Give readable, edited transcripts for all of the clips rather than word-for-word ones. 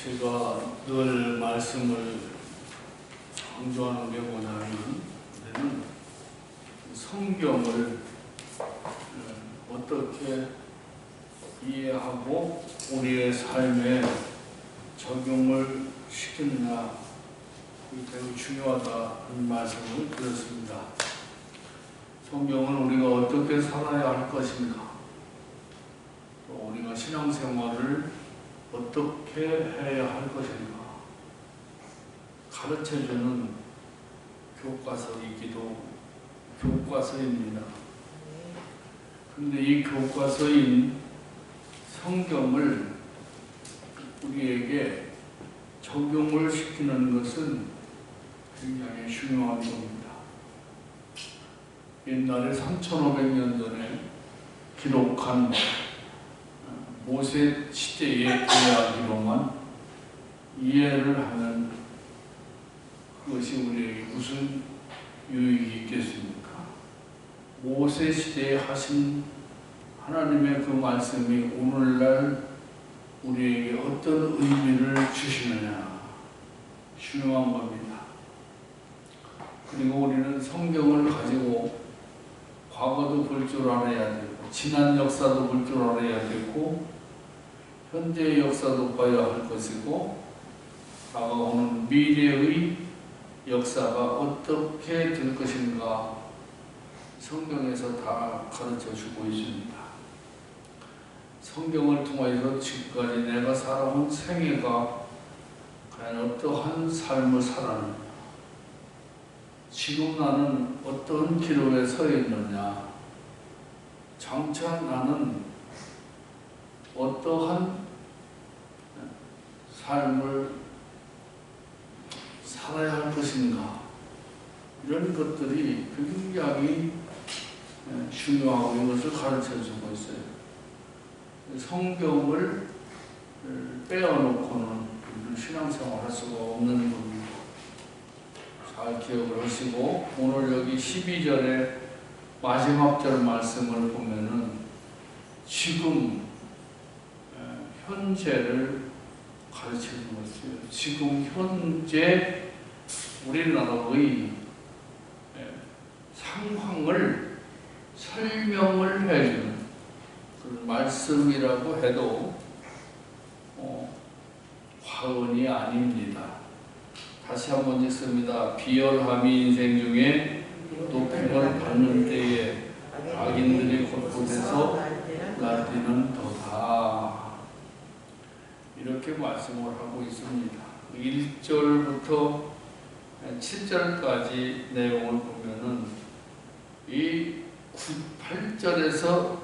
제가 늘 말씀을 강조하는 게 뭐냐면, 우리는 성경을 어떻게 이해하고 우리의 삶에 적용을 시키느냐, 그게 매우 중요하다는 말씀을 드렸습니다. 성경은 우리가 어떻게 살아야 할 것인가, 또 우리가 신앙생활을 어떻게 해야 할 것인가 가르쳐주는 교과서이기도 교과서입니다. 그런데 이 교과서인 성경을 우리에게 적용을 시키는 것은 굉장히 중요한 겁니다. 옛날에 3,500년 전에 기록한 모세 시대의 이야기로만 이해를 하면 그것이 우리에게 무슨 유익이 있겠습니까? 모세 시대에 하신 하나님의 그 말씀이 오늘날 우리에게 어떤 의미를 주시느냐, 중요한 겁니다. 그리고 우리는 성경을 가지고 과거도 볼 줄 알아야 되고, 지난 역사도 볼 줄 알아야 되고, 현재의 역사도 봐야 할 것이고, 다가오는 미래의 역사가 어떻게 될 것인가 성경에서 다 가르쳐주고 있습니다. 성경을 통해서 지금까지 내가 살아온 생애가 과연 어떠한 삶을 살았느냐, 지금 나는 어떤 기로에 서 있느냐, 장차 나는 어떠한 삶을 살아야 할 것인가, 이런 것들이 굉장히 중요하고 이것을 가르쳐주고 있어요. 성경을 빼어놓고는 신앙생활 할 수가 없는 겁니다. 잘 기억을 하시고, 오늘 여기 12절에 마지막 절 말씀을 보면은 지금 현재를 가르치는 것이에요. 지금 현재 우리나라의 상황을 설명을 해주는 그런 말씀이라고 해도 과언이 아닙니다. 다시 한번 읽습니다. 비열함이 인생 중에 높임을 받는 때에 악인들이 곳곳에서 날뛰는 도다. 이렇게 말씀을 하고 있습니다. 1절부터 7절까지 내용을 보면은 이 8절에서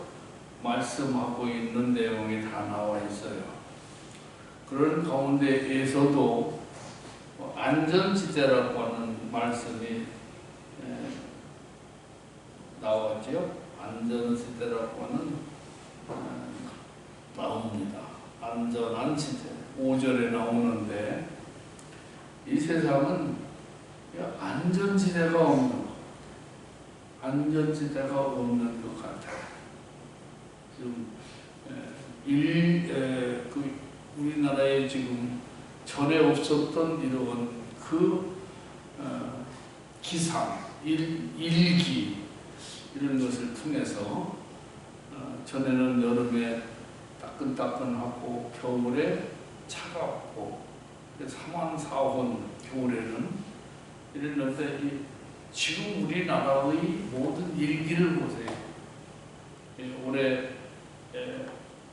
말씀하고 있는 내용이 다 나와 있어요. 그런 가운데에서도 안전지대라고 하는 말씀이 나왔죠. 안전지대라고 하는 나옵니다. 안전한 지대 5절에 나오는데, 이 세상은 안전지대가 없는 것, 안전지대가 없는 것 같아요. 지금 우리나라에 지금 전에 없었던 이런 그 기상, 일기 이런 것을 통해서 전에는 여름에 따끈따끈하고 겨울에 차갑고 사망사혼 겨울에는 이랬는데, 지금 우리나라의 모든 일기를 보세요. 올해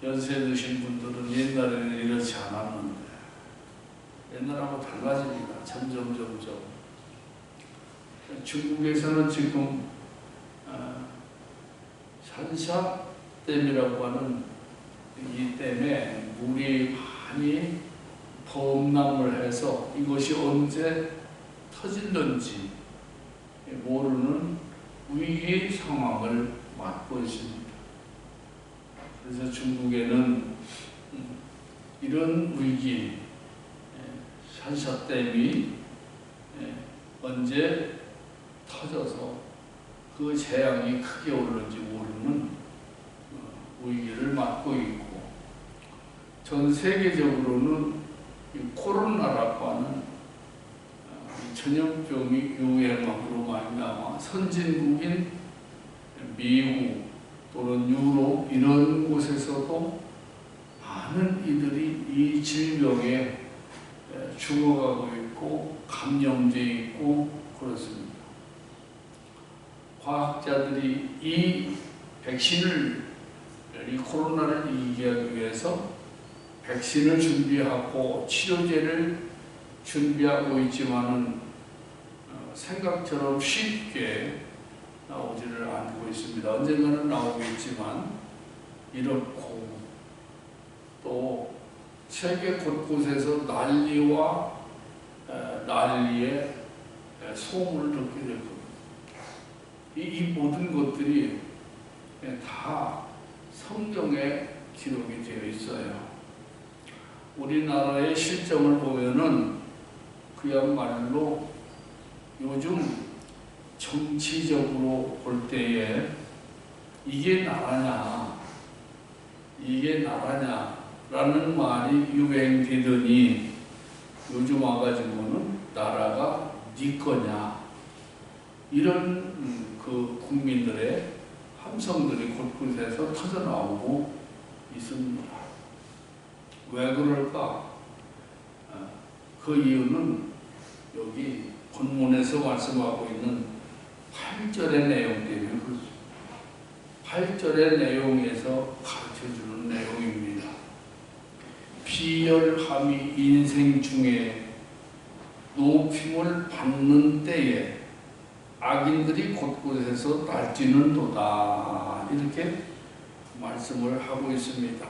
연세 드신 분들은 옛날에는 이렇지 않았는데 옛날하고 달라집니다. 점점. 중국에서는 지금 샨샤댐이라고 하는 이 댐에 물이 많이 범람을 해서 이것이 언제 터질는지 모르는 위기 상황을 맞고 있습니다. 그래서 중국에는 이런 위기, 샨샤댐이 언제 터져서 그 재앙이 크게 오르는지 모르는 위기를 맞고 있고, 전 세계적으로는 이 코로나라고 하는 이 전염병이 유행함으로 말미암아 선진국인 미국 또는 유럽 이런 곳에서도 많은 이들이 이 질병에 죽어가고 있고 감염돼 있고 그렇습니다. 과학자들이 이 백신을, 이 코로나를 이기기 위해서 백신을 준비하고 치료제를 준비하고 있지만은 생각처럼 쉽게 나오지를 않고 있습니다. 언젠가는 나오겠지만 이렇고 또 세계 곳곳에서 난리와 난리의 소문을 듣게 될 겁니다. 이 모든 것들이 다 성경에 기록이 되어 있어요. 우리나라의 실정을 보면은 그야말로 요즘 정치적으로 볼 때에 이게 나라냐 라는 말이 유행되더니 요즘 와가지고는 나라가 네 거냐 이런 그 국민들의 함성들이 곳곳에서 터져나오고 있습니다. 왜 그럴까? 그 이유는 여기 본문에서 말씀하고 있는 8절의 내용 때문에 그렇습니다. 8절의 내용에서 가르쳐주는 내용입니다. 비열함이 인생 중에 높임을 받는 때에 악인들이 곳곳에서 날뛰는도다 이렇게 말씀을 하고 있습니다.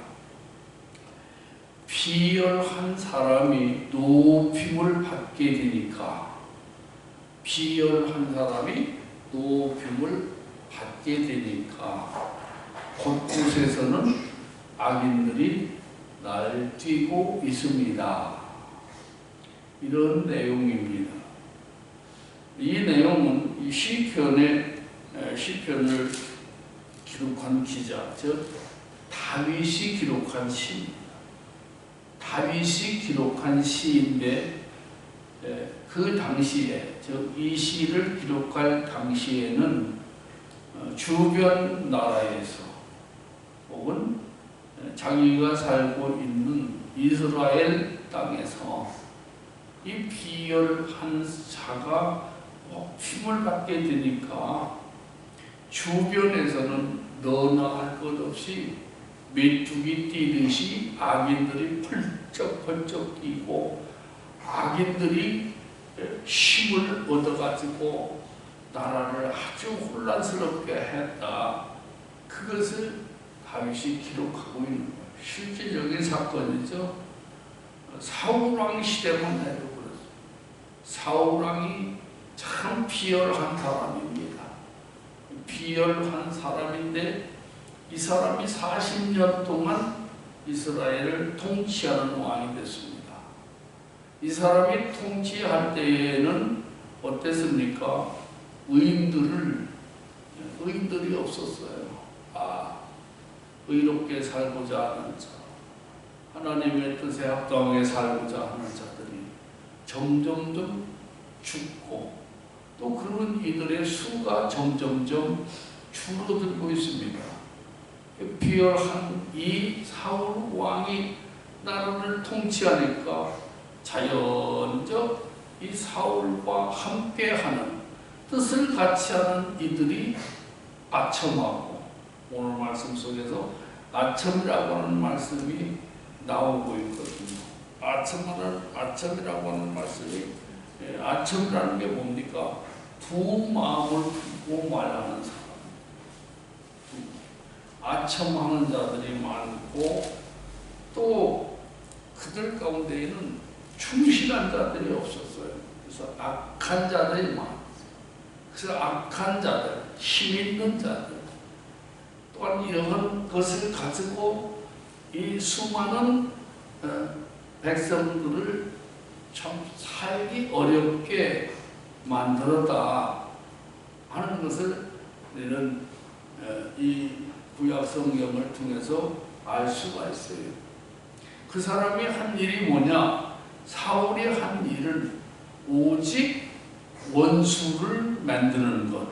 비열한 사람이 높임을 받게 되니까 비열한 사람이 높임을 받게 되니까 곳곳에서는 악인들이 날뛰고 있습니다. 이런 내용입니다. 이 내용은 이 시편을 기록한 기자, 즉 다윗이 기록한 시, 다윗이 기록한 시인데 그 당시에, 즉 이 시를 기록할 당시에는 주변 나라에서 혹은 자기가 살고 있는 이스라엘 땅에서 이 비열한 자가 힘을 받게 되니까 주변에서는 너나 할 것 없이 메뚜기 뛰듯이 악인들이 펄쩍펄쩍 뛰고 악인들이 힘을 얻어가지고 나라를 아주 혼란스럽게 했다. 그것을 다윗이 기록하고 있는 거예요. 실질적인 사건이죠. 사울왕 시대만 해도 그렇습니다. 사울왕이 참 비열한 사람입니다. 비열한 사람인데 이 사람이 40년 동안 이스라엘을 통치하는 왕이 됐습니다. 이 사람이 통치할 때에는 어땠습니까? 의인들이 없었어요. 의롭게 살고자 하는 자, 하나님의 뜻에 합당하게 살고자 하는 자들이 점점점 죽고 또 그런 이들의 수가 점점점 줄어들고 있습니다. 비열한 이 사울 왕이 나라를 통치하니까 자연적 이 사울과 함께하는 뜻을 같이 하는 이들이 아첨하고 오늘 말씀 속에서 아첨이라고 하는 말씀이 나오고 있거든요. 아첨이라고 하는 말씀이 아첨이라는 게 뭡니까? 두 마음을 품고 말하는 사람. 아첨하는 자들이 많고 또 그들 가운데에는 충실한 자들이 없었어요. 그래서 악한 자들이 많았어요. 그래서 악한 자들, 힘 있는 자들 또한 이런 것을 가지고 이 수많은 백성들을 참 살기 어렵게 만들었다 하는 것을 우리는 이 구약 성경을 통해서 알 수가 있어요. 그 사람이 한 일이 뭐냐? 사울이 한 일은 오직 원수를 만드는 것,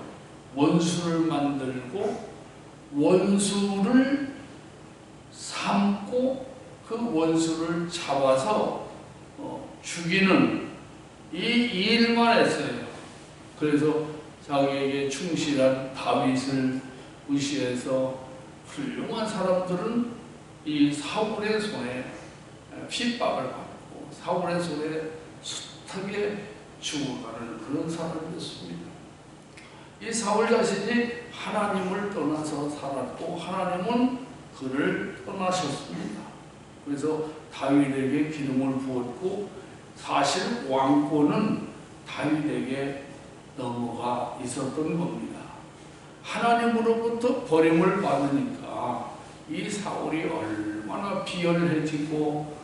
원수를 만들고 원수를 삼고 그 원수를 잡아서 죽이는 이 일만 했어요. 그래서 자기에게 충실한 다윗을 의시해서 훌륭한 사람들은 이 사울의 손에 핍박을 받고 사울의 손에 숱하게 죽어가는 그런 사람이었습니다. 이 사울 자신이 하나님을 떠나서 살았고 하나님은 그를 떠나셨습니다. 그래서 다윗에게 기름을 부었고 사실 왕권은 다윗에게 넘어가 있었던 겁니다. 하나님으로부터 버림을 받으니까 이 사울이 얼마나 비열해지고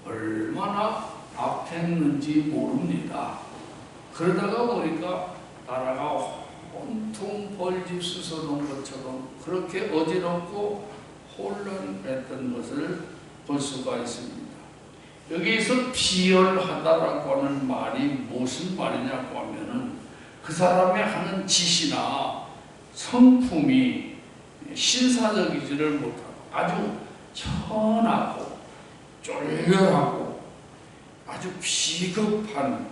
얼마나 악했는지 모릅니다. 그러다가 보니까 나라가 온통 벌집 쑤셔놓은 것처럼 그렇게 어지럽고 혼란했던 것을 볼 수가 있습니다. 여기서 비열하다라고 하는 말이 무슨 말이냐고 하면은 그 사람의 하는 짓이나 성품이 신사적이지를 못하고 아주 천하고 쫄렬하고 아주 비겁한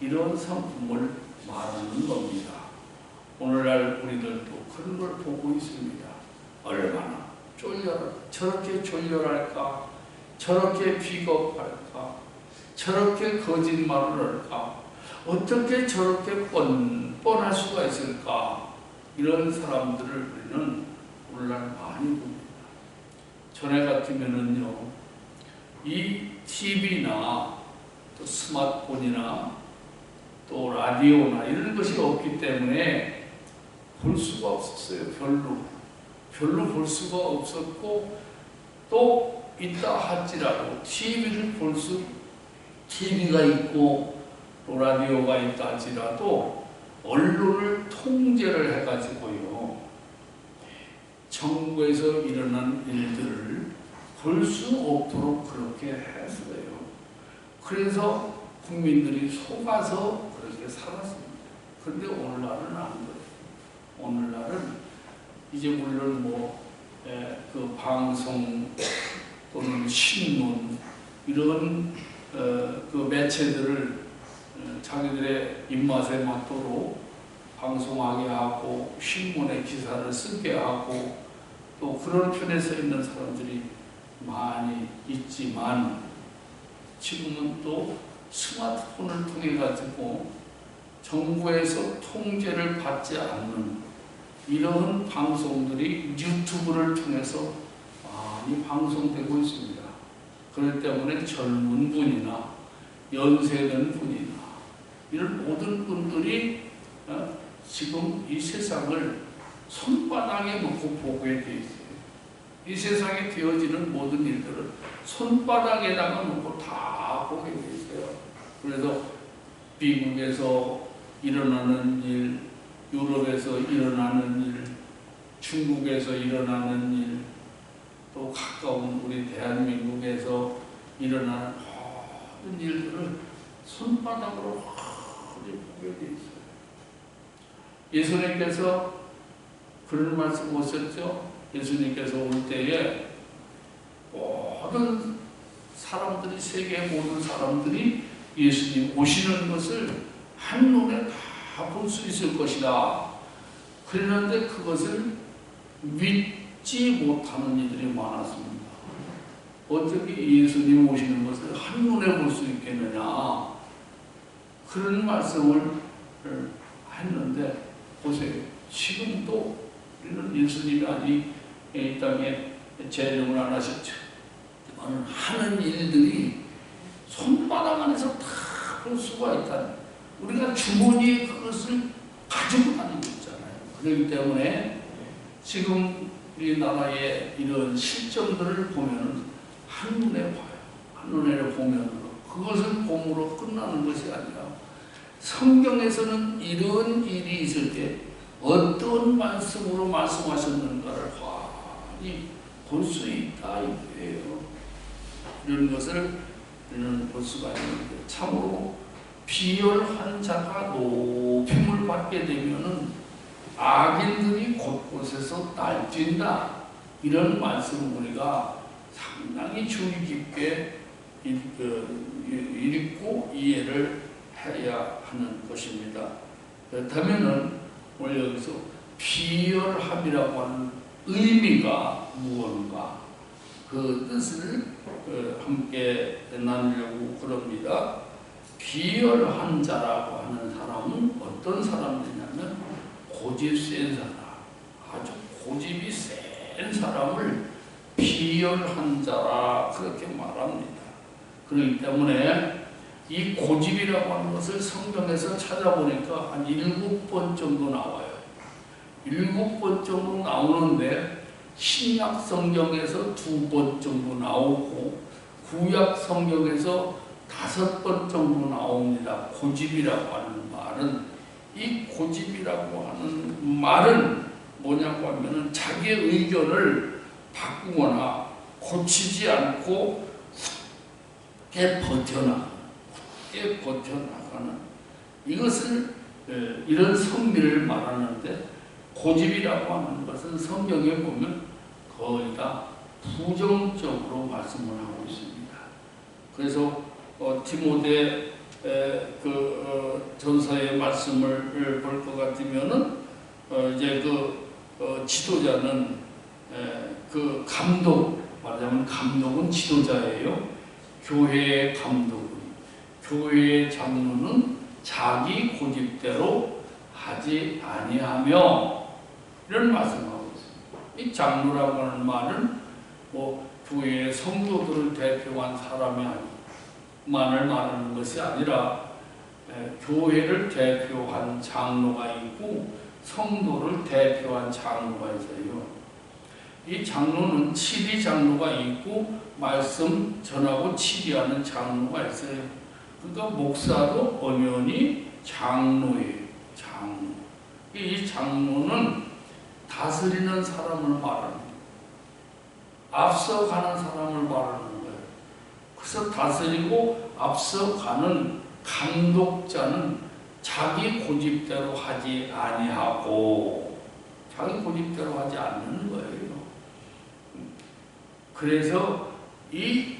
이런 성품을 말하는 겁니다. 오늘날 우리들도 그런 걸 보고 있습니다. 얼마나 저렇게 쫄렬할까, 저렇게 비겁할까, 저렇게 거짓말을 할까, 어떻게 저렇게 뻔뻔할 수가 있을까, 이런 사람들을 우리는 오늘날 많이 봅니다. 전에 같으면은요, 이 TV나 또 스마트폰이나 또 라디오나 이런 것이 없기 때문에 볼 수가 없었어요. 별로 볼 수가 없었고, 또 있다 할지라도 TV가 있고 또 라디오가 있다 할지라도 언론을 통제를 해가지고요, 정부에서 일어난 일들을 볼 수 없도록 그렇게 했어요. 그래서 국민들이 속아서 그렇게 살았습니다. 그런데 오늘날은 안 그래요. 오늘날은 이제 물론 그 방송 또는 신문 이런 그 매체들을 자기들의 입맛에 맞도록 방송하게 하고 신문에 기사를 쓰게 하고 또 그런 편에 서 있는 사람들이 많이 있지만, 지금은 또 스마트폰을 통해 가지고 정부에서 통제를 받지 않는 이런 방송들이 유튜브를 통해서 많이 방송되고 있습니다. 그렇기 때문에 젊은 분이나 연세된 분이나 이런 모든 분들이 지금 이 세상을 손바닥에 놓고 보게 돼 있어요. 이 세상에 되어지는 모든 일들을 손바닥에다가 놓고 다 보게 돼 있어요. 그래서 미국에서 일어나는 일, 유럽에서 일어나는 일, 중국에서 일어나는 일, 또 가까운 우리 대한민국에서 일어나는 모든 일들을 손바닥으로 보게 돼 있어요. 예수님께서 그런 말씀 하셨죠. 예수님께서 올 때에 모든 사람들이, 세계의 모든 사람들이 예수님 오시는 것을 한눈에 다 볼 수 있을 것이다. 그랬는데 그것을 믿지 못하는 이들이 많았습니다. 어떻게 예수님 오시는 것을 한눈에 볼 수 있겠느냐, 그런 말씀을 했는데, 보세요. 지금도 우리는 예수님이 아직 이 땅에 재림을 안 하셨죠. 하는 일들이 손바닥 안에서 다 볼 수가 있다. 우리가 주머니에 그것을 가지고 다니고 있잖아요. 그렇기 때문에 지금 우리나라의 이런 실정들을 보면 한눈에 봐요. 한눈에 보면 그것을 봄으로 끝나는 것이 아니라 성경에서는 이런 일이 있을 때 어떤 말씀으로 말씀하셨는가를 많이 볼 수 있다 이거예요. 이런 것을 볼 수가 있는데, 참으로 비열한 자가 높임을 받게 되면은 악인들이 곳곳에서 날뛴다. 이런 말씀을 우리가 상당히 주의 깊게 읽고 이해를 해야 하는 것입니다. 그렇다면은 오늘 여기서 비열함이라고 하는 의미가 무언가, 그 뜻을 함께 나누려고 그럽니다. 비열한 자라고 하는 사람은 어떤 사람이냐면 고집 센 사람, 아주 고집이 센 사람을 비열한 자라 그렇게 말합니다. 그렇기 때문에 이 고집이라고 하는 것을 성경에서 찾아보니까 한 7번 정도 나와요. 7번 정도 나오는데 신약 성경에서 2번 정도 나오고 구약 성경에서 5번 정도 나옵니다. 고집이라고 하는 말은, 이 고집이라고 하는 말은 뭐냐고 하면은 자기의 의견을 바꾸거나 고치지 않고 굳게 버텨나가는 이것을 이런 성미를 말하는데, 고집이라고 하는 것은 성경에 보면 거의 다 부정적으로 말씀을 하고 있습니다. 그래서 디모데 전서의 말씀을 볼 것 같으면은 이제 지도자는 그 감독, 말하자면 감독은 지도자예요. 교회의 감독은, 교회의 장로는 자기 고집대로 하지 아니하며, 이런 말씀하고 있습니다. 이 장로라고 하는 말은 교회의 성도들을 대표한 사람이 만을 말하는 것이 아니라 교회를 대표한 장로가 있고 성도를 대표한 장로가 있어요. 이 장로는 치리 장로가 있고 말씀 전하고 치리하는 장로가 있어요. 그러니까 목사도 엄연히 장로예요. 장로. 이 장로는 다스리는 사람을 말합니다. 앞서가는 사람을 말하는 거예요. 그래서 다스리고 앞서가는 감독자는 자기 고집대로 하지 아니하고, 자기 고집대로 하지 않는 거예요. 그래서 이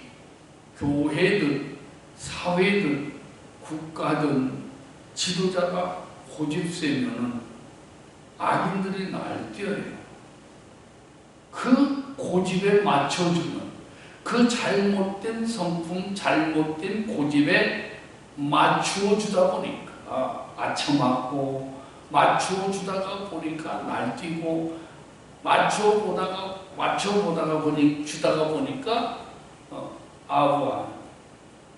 교회든 사회든 국가든 지도자가 고집세면은 악인들이 날뛰어요. 그 고집에 맞춰주는, 그 잘못된 성품, 잘못된 고집에 맞추어 주다 보니까 아첨하고, 맞추어 주다가 보니까 날뛰고, 맞추어 보다가 주다가 보니까 아부하,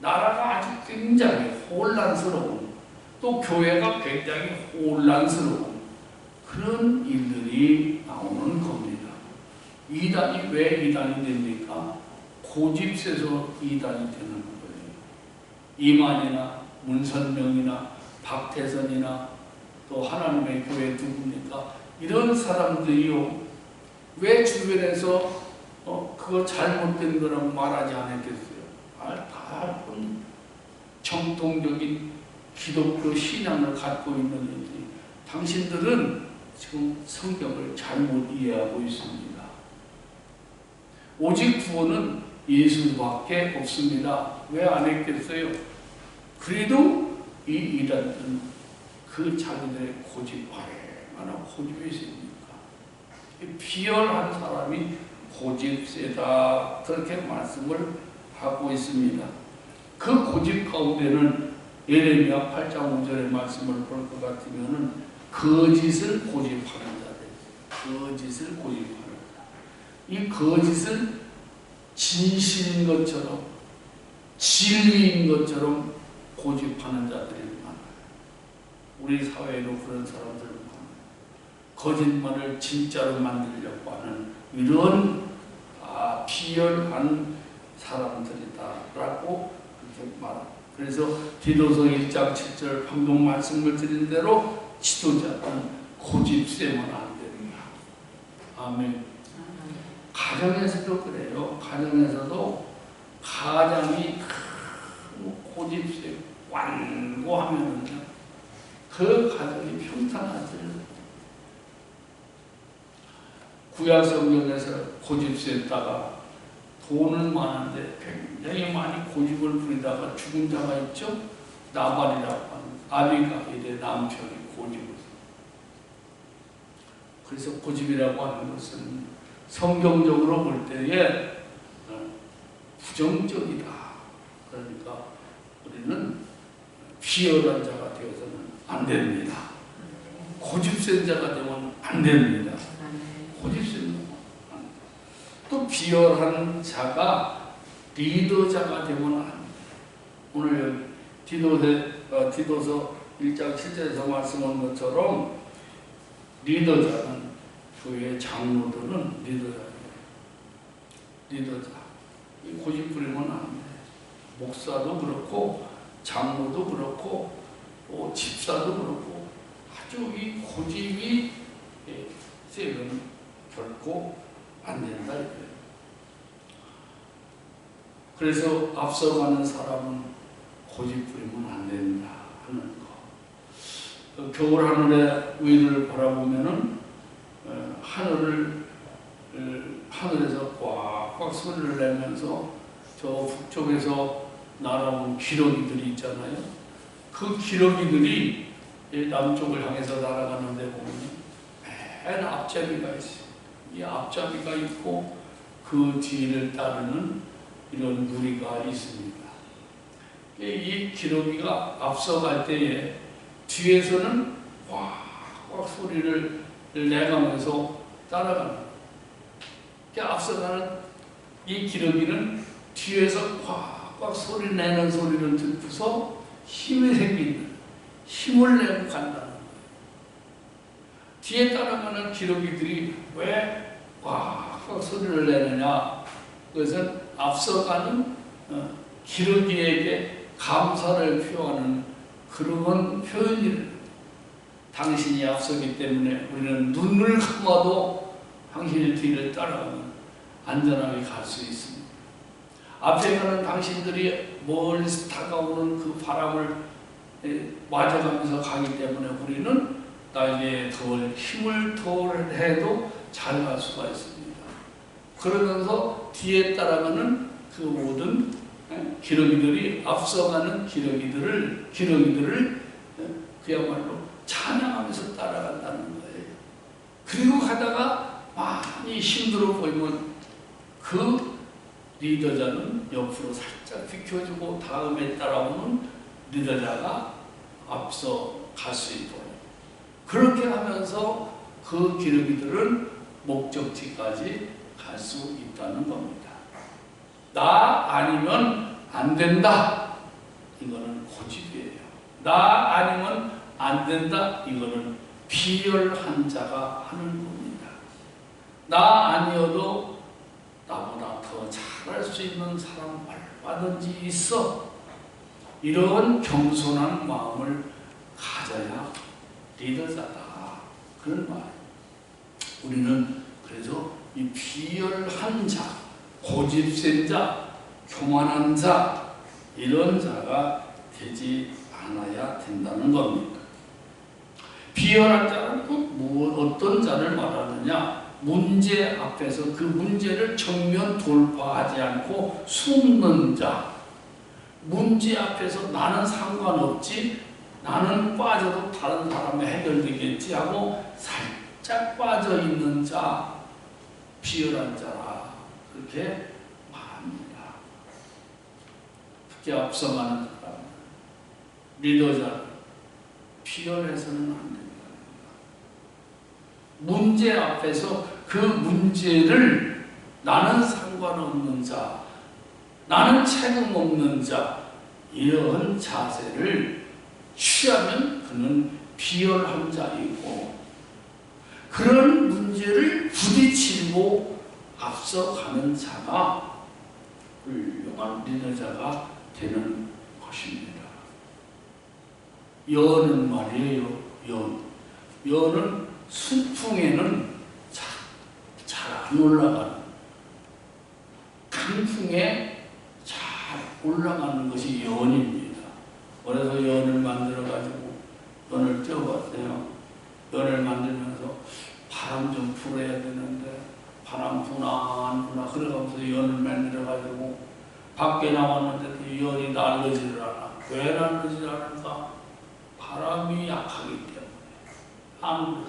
나라가 아주 굉장히 혼란스러운, 또 교회가 굉장히 혼란스러운 그런 일들이 나오는 겁니다. 이단이 왜 이단이 됩니까? 고집세서 이단이 되는 거예요. 이만희나 문선명이나 박태선이나 또 하나님의 교회 누굽니까? 이런 사람들이요, 왜 주변에서 그거 잘못된 거라고 말하지 않았겠어요? 다 정통적인 기독교 신앙을 갖고 있는지, 당신들은 지금 성경을 잘못 이해하고 있습니다. 오직 구원은 예수밖에 없습니다. 왜 안 했겠어요? 그래도 이 이단들은 그 자기들의 고집, 얼마나 고집이 있습니까? 비열한 사람이 고집세다, 그렇게 말씀을 하고 있습니다. 그 고집 가운데는 예레미야 8장 5절의 말씀을 볼 것 같으면은 거짓을 고집하는 자들, 거짓을 고집하는 자. 이 거짓을 진실인 것처럼, 진리인 것처럼 고집하는 자들이 많아요. 우리 사회에도 그런 사람들 많아요. 거짓말을 진짜로 만들려고 하는 이런 비열한 사람들이다라고 그렇게 말합니다. 그래서 디도서 1장 7절 방금 말씀을 드린 대로 지도자는 고집 세면 안 됩니다. 아멘. 가정에서도 그래요. 가정에서도 가장이 완고하면은요, 그 가정이 평탄하지. 구약 성경에서 고집세다가 돈은 많은데 굉장히 많이 고집을 부리다가 죽은 자가 있죠. 나발이라고 하는 아비가일의 남편이 고집을. 그래서 고집이라고 하는 것은 성경적으로 볼 때에 부정적이다. 그러니까 우리는 비열한 자가 되어서는 안 됩니다. 고집센 자가 되면 안 됩니다. 고집센 자. 또 비열한 자가 리더자가 되면 안 됩니다. 오늘 여기 디도서 1장 7절에서 말씀한 것처럼 리더자는 교회 장로들은 리더자. 고집 부리면 안 돼. 목사도 그렇고 장로도 그렇고 또 집사도 그렇고 아주 이 고집이 세면 결코 안 된다. 그래서 앞서가는 사람은 고집 부리면 안 된다 하는 거. 겨울 하늘의 위를 바라보면은 하늘에서 꽉꽉 소리를 내면서 저 북쪽에서 날아온 기러기들이 있잖아요. 그 기러기들이 남쪽을 향해서 날아가는데 보면 맨 앞잡이가 있어요. 이 앞잡이가 있고 그 뒤를 따르는 이런 무리가 있습니다. 이 기러기가 앞서갈 때에 뒤에서는 꽉꽉 소리를 내가면서 따라가는 거예요. 앞서가는 이 기러기는 뒤에서 꽉꽉 소리 내는 소리를 듣고서 힘이 생기는, 힘을 내고 간다는 거예요. 뒤에 따라가는 기러기들이 왜 꽉꽉 소리를 내느냐? 그것은 앞서가는 기러기에게 감사를 표하는 그런 표현이에요. 당신이 앞서기 때문에 우리는 눈을 감아도 당신의 뒤를 따라가면 안전하게 갈 수 있습니다. 앞에 가는 당신들이 멀리서 다가오는 그 바람을 맞아가면서 가기 때문에 우리는 나에게 힘을 더해도 잘 갈 수가 있습니다. 그러면서 뒤에 따라가는 그 모든 기러기들이 앞서가는 기러기들을 그야말로 찬양하면서 따라간다는 거예요. 그리고 가다가 많이 힘들어 보이면 그 리더자는 옆으로 살짝 비켜주고 다음에 따라오는 리더자가 앞서 갈 수 있도록 그렇게 하면서 그 기러기들은 목적지까지 갈 수 있다는 겁니다. 나 아니면 안 된다. 이거는 고집이에요. 나 아니면 안 된다. 이거는 비열한 자가 하는 겁니다. 나 아니어도 나보다 더 잘할 수 있는 사람 얼마든지 있어. 이런 겸손한 마음을 가져야 리더자다. 그런 말. 우리는 그래서 이 비열한 자, 고집센 자, 교만한 자, 이런 자가 되지 않아야 된다는 겁니다. 비열한 자는 어떤 자를 말하느냐? 문제 앞에서 그 문제를 정면 돌파하지 않고 숨는 자. 문제 앞에서 나는 상관없지, 나는 빠져도 다른 사람이 해결되겠지 하고 살짝 빠져있는 자, 비열한 자라 그렇게 말합니다. 특히 앞서가는 사람, 리더자, 비열해서는 안 됩니다. 문제 앞에서 그 문제를 나는 상관없는 자, 나는 책임 없는 자, 이런 자세를 취하면 그는 비열한 자이고 그런 문제를 부딪히고 앞서가는 자가 훌륭한 리더자가 되는 것입니다. 여는 말이에요. 여는 순풍에는 잘 안 올라가는, 강풍에 잘 올라가는 것이 연입니다. 그래서 연을 만들어가지고 연을 띄워봤어요. 연을 만들면서 바람 좀 불어야 되는데 바람 부나 그래가면서 연을 만들어가지고 밖에 나왔는데도 연이 날르지를 않아. 왜 날르지 않을까? 바람이 약하기 때문에 안 불어.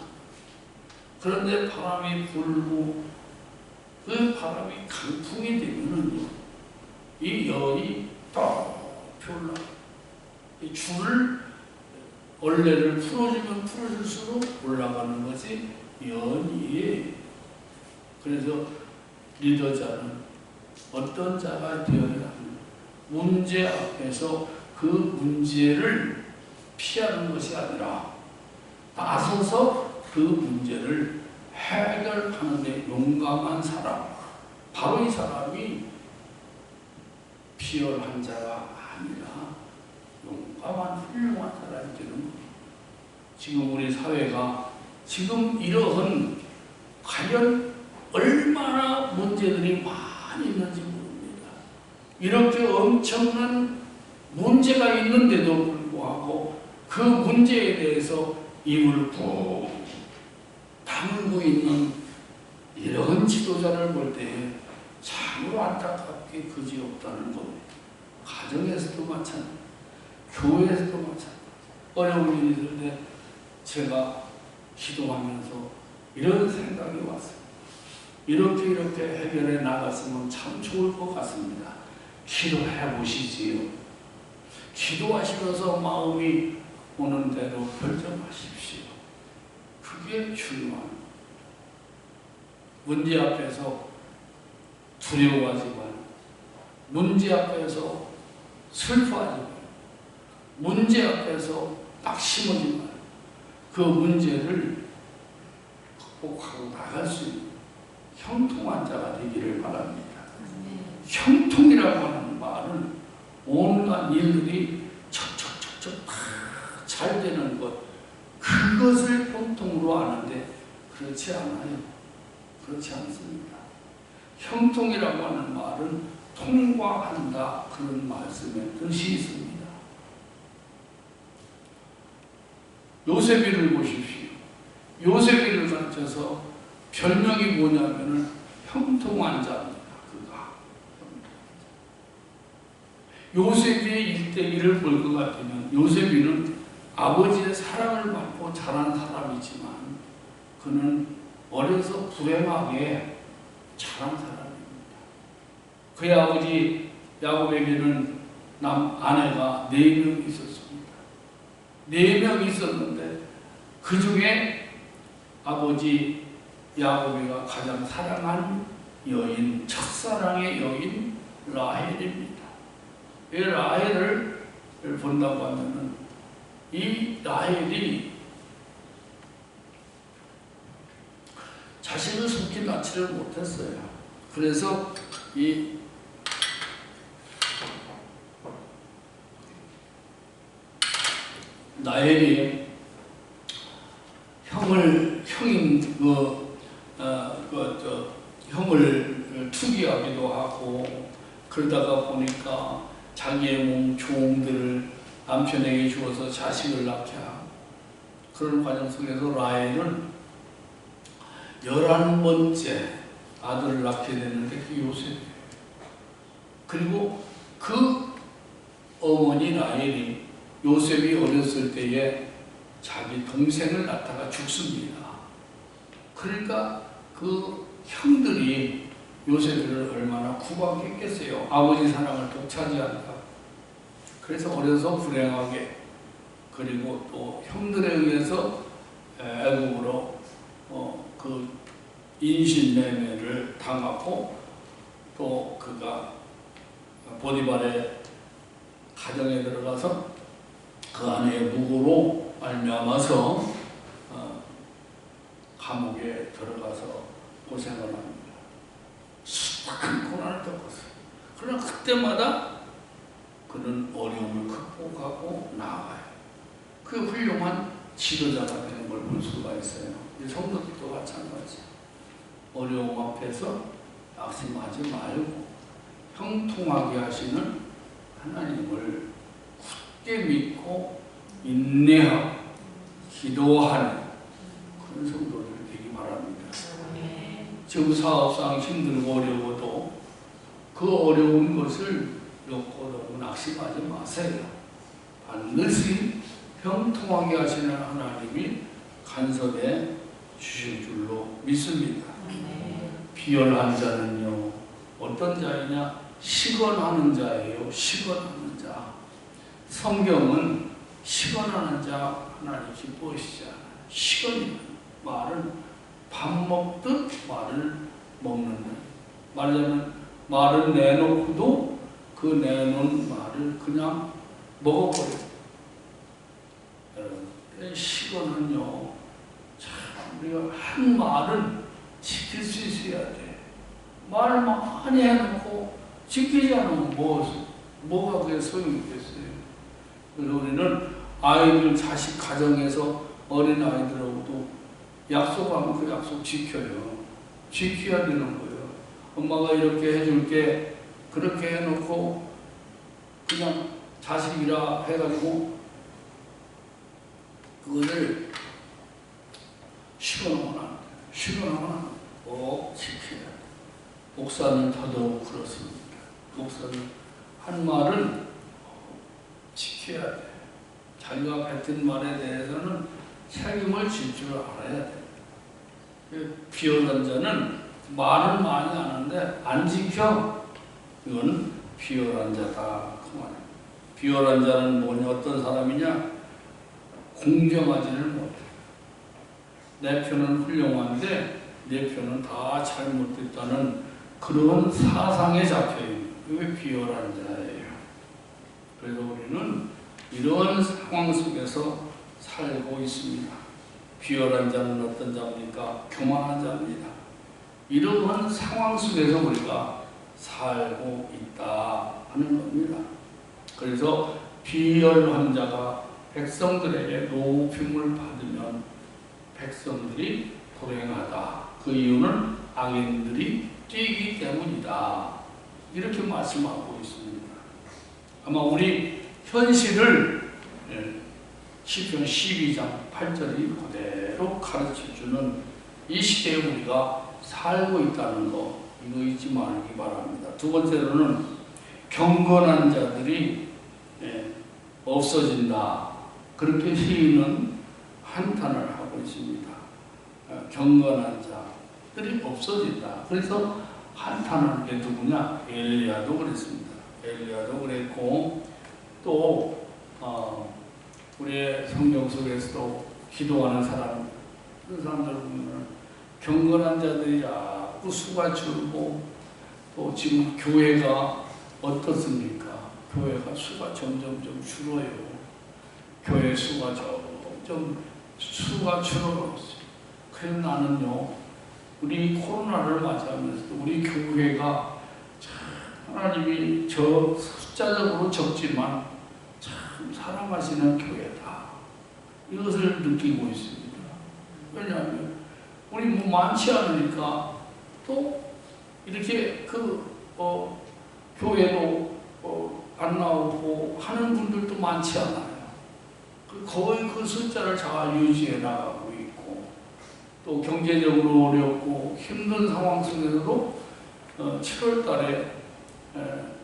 그런데 바람이 불고 그 바람이 강풍이 되면은요, 이 연이 딱 펴올라. 이 줄을 원래를 풀어주면 풀어줄수록 올라가는 것이 연이에요. 그래서 리더자는 어떤 자가 되어야 합니다. 문제 앞에서 그 문제를 피하는 것이 아니라 나서서 그 문제를 해결하는 데 용감한 사람, 바로 이 사람이 비열한 자가 아니라 용감한 훌륭한 사람이 되는 겁니다. 지금 우리 사회가 지금 이러한 과연 얼마나 문제들이 많이 있는지 모릅니다. 이렇게 엄청난 문제가 있는데도 불구하고 그 문제에 대해서 입을 꾹 다물고 있는 이런 지도자를 볼 때에 참으로 안타깝게 그지없다는 겁니다. 가정에서도 마찬가지, 교회에서도 마찬가지. 어려운 일이 있을 때 제가 기도하면서 이런 생각이 왔어요. 이렇게 해결해 나갔으면 참 좋을 것 같습니다. 기도해 보시지요. 기도하시면서 마음이 오는 대로 결정하십시오. 그게 중요합니다. 문제 앞에서 두려워하지 말고, 문제 앞에서 슬퍼하지 말고, 문제 앞에서 낙심하지 말고, 그 문제를 극복하고 나갈 수 있는 형통한 자가 되기를 바랍니다. 형통이라고 하는 말은 온갖 일들이 척척척척 다 잘 되는 것, 그것을 형통으로 아는데 그렇지 않아요. 그렇지 않습니다. 형통이라고 하는 말은 통과한다, 그런 말씀의 뜻이 있습니다. 요셉이를 보십시오. 요셉이를 가르쳐서 별명이 뭐냐면은 형통한 자입니다. 그가 요셉의 일대기를 볼 것 같으면 요셉이는 아버지의 사랑을 받고 자란 사람이지만 그는 어려서 불행하게 자란 사람입니다. 그의 아버지 야곱에게는 아내가 4명 있었습니다. 4명 있었는데 그 중에 아버지 야곱이가 가장 사랑한 여인, 첫사랑의 여인 라헬입니다. 이 라헬을 본다고 하면은 이 라헬이 자신을 속히 낳지를 못했어요. 그래서 이 라헬이 형을 투기하기도 하고, 그러다가 보니까 자기의 몸 종들을 남편에게 주어서 자식을 낳게 하고, 그런 과정 속에서 라헬은 11번째 아들을 낳게 됐는데 그 요셉이에요. 그리고 그 어머니 라헬이 요셉이 어렸을 때에 자기 동생을 낳다가 죽습니다. 그러니까 그 형들이 요셉을 얼마나 구박했겠어요. 아버지 사랑을 독차지한다. 그래서 어려서 불행하게, 그리고 또 형들에 의해서 애국으로 그 인신매매를 당하고, 또 그가 보디발의 가정에 들어가서 그 아내의 무고로 말미암아서 감옥에 들어가서 고생을 합니다. 수많은 고난을 겪었어요. 그러나 그때마다 그는 어려움을 극복하고 나아가요. 그 훌륭한 지도자가 되는 걸 볼 수가 있어요. 이 성도들도 마찬가지. 어려움 앞에서 낙심하지 말고 형통하게 하시는 하나님을 굳게 믿고 인내하고 기도하는 그런 성도들 되기 바랍니다. 지금 사업상 힘들고 어려워도 그 어려운 것을 너무 낙심하지 마세요. 반드시 형통하게 하시는 하나님이 간섭해 주실 줄로 믿습니다. 비열한 자는요, 어떤 자이냐? 시건하는 자예요. 시건하는 자. 성경은 시건하는 자 하나님 기뻐하시지 않아요. 시건이면 말은 밥 먹듯 말을 먹는 거예요. 말하자면 말을 내놓고도 그 내놓은 말을 그냥 먹어버려요. 여러분, 시건은요, 참 우리가 한 말은 지킬 수 있어야 돼. 말을 많이 해놓고 지키지 않으면 뭐가 그게 소용이 있겠어요. 그래서 우리는 아이들, 자식 가정에서 어린 아이들하고도 약속하면 그 약속 지켜요. 지켜야 되는 거예요. 엄마가 이렇게 해줄게, 그렇게 해놓고 그냥 자식이라 해가지고 그것을 시건하면 안 돼요. 시건하면 꼭 지켜야 돼요. 목사는 더더욱 그렇습니다. 목사는 한 말은 지켜야 돼요. 자기가 뱉은 말에 대해서는 책임을 질 줄 알아야 돼요. 비열한 자는 말은 많이 하는데 안 지켜. 이건 비열한 자다. 그 말이에요. 비열한 자는 뭐냐? 어떤 사람이냐? 공정하지를 못해. 내 편은 훌륭한데 내 편은 다 잘못됐다는 그런 사상에 잡혀있는 그게 비열한 자예요. 그래서 우리는 이런 상황 속에서 살고 있습니다. 비열한 자는 어떤 자입니까? 교만한 자입니다. 이러한 상황 속에서 우리가 살고 있다 하는 겁니다. 그래서 비열한 자가 백성들에게 높임을 받으면 백성들이 불행하다. 그 이유는 악인들이 뛰기 때문이다. 이렇게 말씀하고 있습니다. 아마 우리 현실을 시편 12장 8절이 그대로 가르쳐주는 이 시대에 우리가 살고 있다는 거, 이거 잊지 말기 바랍니다. 두 번째로는 경건한 자들이 없어진다. 그렇게 시인은 한탄을 하고 있습니다. 경건한 자들이 없어진다. 그래서 한탄하는 게 누구냐? 엘리야도 그랬습니다. 엘리야도 그랬고, 또 우리의 성경 속에서도 기도하는 사람, 그 사람들 보면 경건한 자들이 자꾸 수가 줄고, 또 지금 교회가 어떻습니까? 교회가 수가 점점 줄어요. 교회 수가 점점 줄어들었어요. 그래서 나는요, 우리 코로나를 맞이하면서도 우리 교회가 참 하나님이 숫자적으로 적지만 참 사랑하시는 교회다. 이것을 느끼고 있습니다. 왜냐하면 우리 많지 않으니까 또 이렇게 교회도 안 나오고 하는 분들도 많지 않아요. 거의 그 숫자를 잘 유지해 나가고 있고, 또 경제적으로 어렵고 힘든 상황 속에서도 7월 달에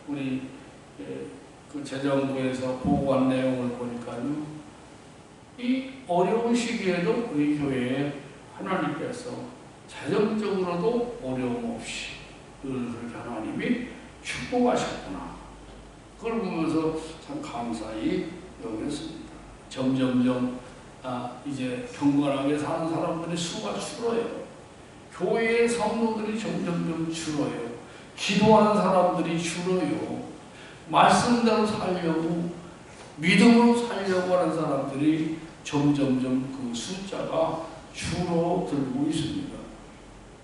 우리 그 재정부에서 보고한 내용을 보니까요, 이 어려운 시기에도 우리 교회에 하나님께서 재정적으로도 어려움 없이 그렇게 하나님이 축복하셨구나. 그걸 보면서 참 감사히 여겼습니다. 점점점 이제 경건하게 사는 사람들의 수가 줄어요. 교회의 성도들이 점점점 줄어요. 기도하는 사람들이 줄어요. 말씀대로 살려고, 믿음으로 살려고 하는 사람들이 점점점 그 숫자가 줄어들고 있습니다.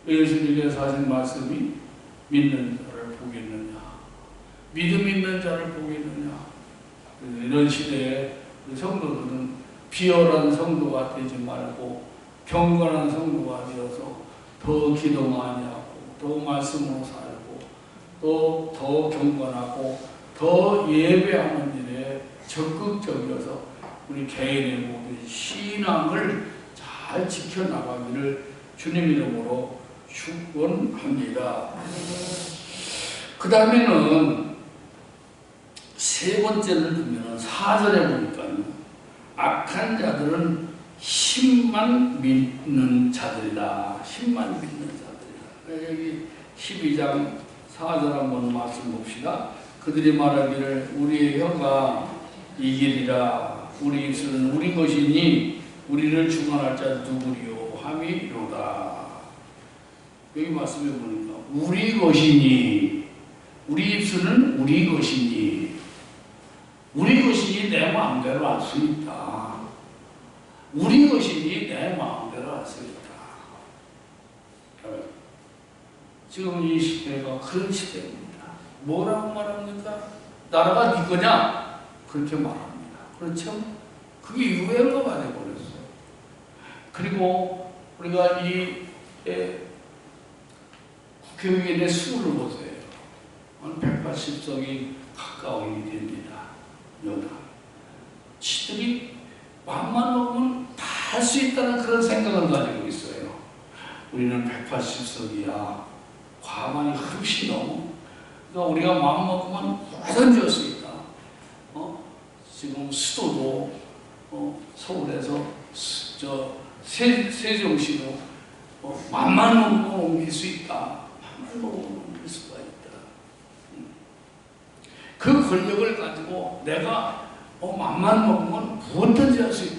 예수님께서 하신 말씀이 믿는 자를 보겠느냐, 믿음 있는 자를 보겠느냐. 이런 시대에 성도들은 비열한 성도가 되지 말고 경건한 성도가 되어서 더 기도 많이 하고, 더 말씀으로 살고, 또 더 경건하고 더 예배하는 일에 적극적이어서 우리 개인의 모든 신앙을 잘 지켜나가기를 주님 이름으로 축원합니다. 그 다음에는 세 번째를 보면 4절에 보니까 악한 자들은 힘만 믿는 자들이다. 힘만 믿는 자들이다. 여기 12장 4절 한번 말씀 봅시다. 그들이 말하기를 우리의 혀가 이기리라. 우리 입술은 우리 것이니 우리를 주관할 자 누구리요 함이로다. 여기 말씀해 보니까 우리 것이니, 우리 입술은 우리 것이니, 우리 것이니 내 마음대로 할 수 있다. 우리 것이니 내 마음대로 할 수 있다. 지금 이 시대가 그런 시대입니다. 뭐라고 말합니까? 나라가 네 거냐? 그렇게 말합니다. 그렇죠? 그게 유행어가 되어버렸어요. 그리고 우리가 이 국회의원의 수를 보세요. 한 180석이 가까이 됩니다. 여당. 지들이 마음만 먹으면 다 할 수 있다는 그런 생각을 가지고 있어요. 우리는 180석이야. 과반이 훨씬 넘어. 그러니까 우리가 마음 먹으면 뭐든지 할 수 있다. 지금 수도도 서울에서 세종시로 맘만 먹으면 옮길 수 있다. 맘만 먹으면 옮길 수가 있다. 그 권력을 가지고 내가 맘만 먹으면 무엇든지 할 수 있다.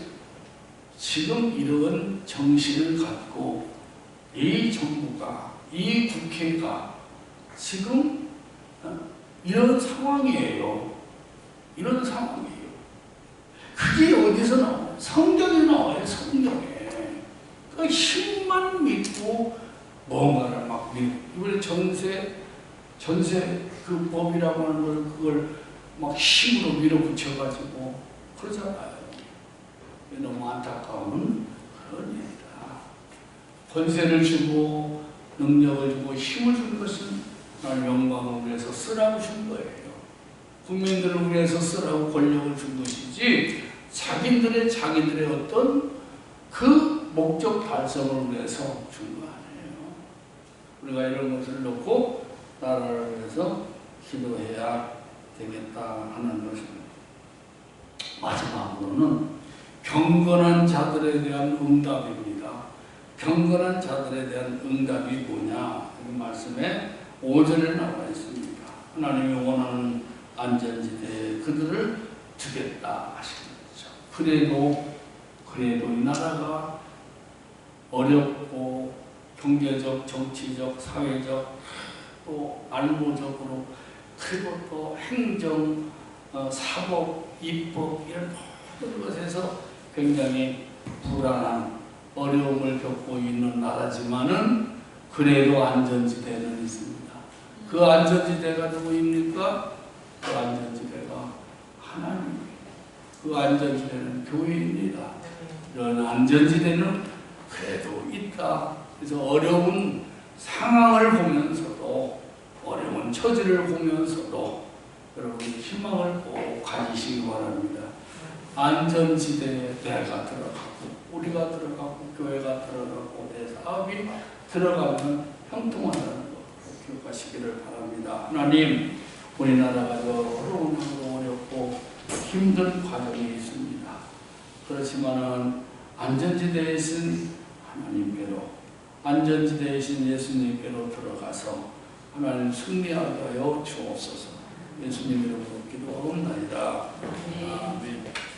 지금 이런 정신을 갖고 이 정부가, 이 국회가 지금 이런 상황이에요. 이런 상황이에요. 그게 어디서 나와요? 성경에 나와요. 성경에. 그 힘만 믿고 뭔가를 막 믿고, 이번에 전세 그 법이라고 하는 걸 그걸 막 힘으로 밀어붙여가지고 그러잖아요. 너무 안타까운 그런 일이다. 권세를 주고 능력을 주고 힘을 준 것은 나를 영광을 위해서 쓰라고 준 거예요. 국민들을 위해서 쓰라고 권력을 준 것이지 자기들의 어떤 그 목적 달성을 위해서 준 거 아니에요. 우리가 이런 것을 놓고 나라를 위해서 기도해야 되겠다 하는 것입니다. 마지막으로는 경건한 자들에 대한 응답입니다. 경건한 자들에 대한 응답이 뭐냐? 이 말씀에 5절에 나와 있습니다. 하나님이 원하는 안전지대에 그들을 두겠다 하시는 거죠. 그래도 이 나라가 어렵고 경제적, 정치적, 사회적, 또 안보적으로, 그리고 또 행정, 사법, 입법 이런 모든 것에서 굉장히 불안한 어려움을 겪고 있는 나라지만은 그래도 안전지대는 있습니다. 그 안전지대가 누구입니까? 그 안전지대가 하나님입니다. 그 안전지대는 교회입니다. 이런 안전지대는 그래도 있다. 그래서 어려운 상황을 보면서도, 어려운 처지를 보면서도 여러분 희망을 꼭 가지시기 바랍니다. 안전지대에 내가 들어가고, 우리가 들어가고, 교회가 들어가고, 내 사업이 들어가면 형통하다는 것 기억하시기를 바랍니다. 하나님, 우리나라가 여러 어렵고 힘든 과정이 있습니다. 그렇지만은 안전지대에 있은 하나님께로, 안전지대에 있은 예수님께로 들어가서 하나님 승리하게 하여 주옵소서. 예수님 이름으로 기도하옵나이다. 아멘.